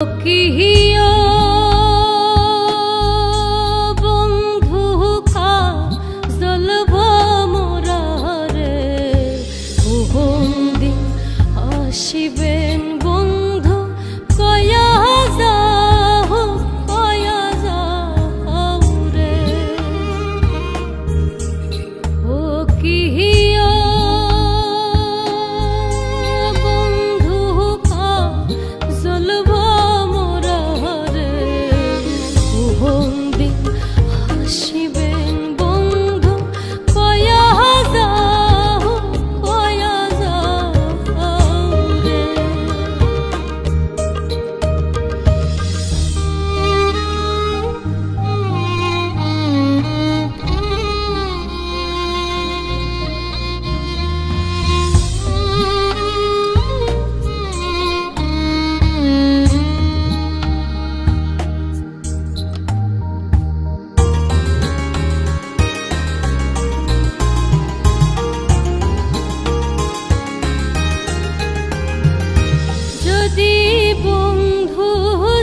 কিহিয়া বন্ধু কাজলব মোরারে দিন আসিবেন বন্ধু কয়া যাও রে ও কিহিয়া বন্ধু কাজলব আসিবেন বন্ধু কয়া যাও রে যদি বন্ধু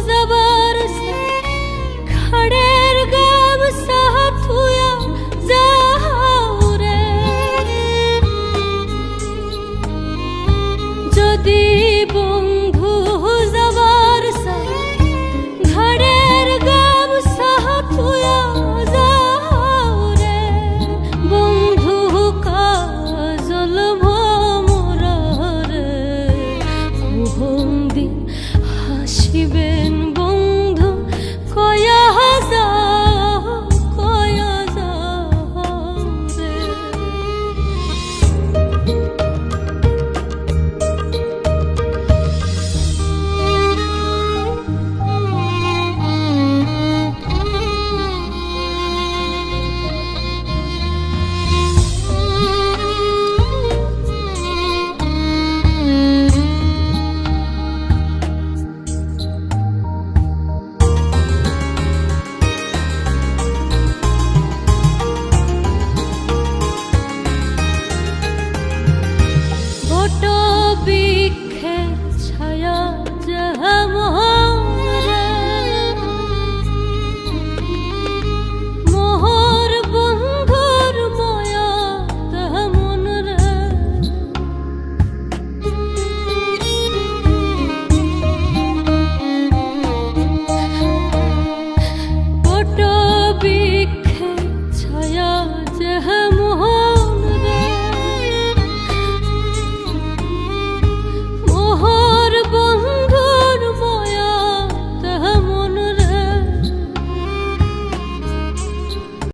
যাবার খাড়ের গাম সাথুয়া যাও রে যদি বন্ধু যাবার খাড়ের গাম সাথুয়া যাও রে বন্ধু কাজলব মোরারে দিন হাসিবে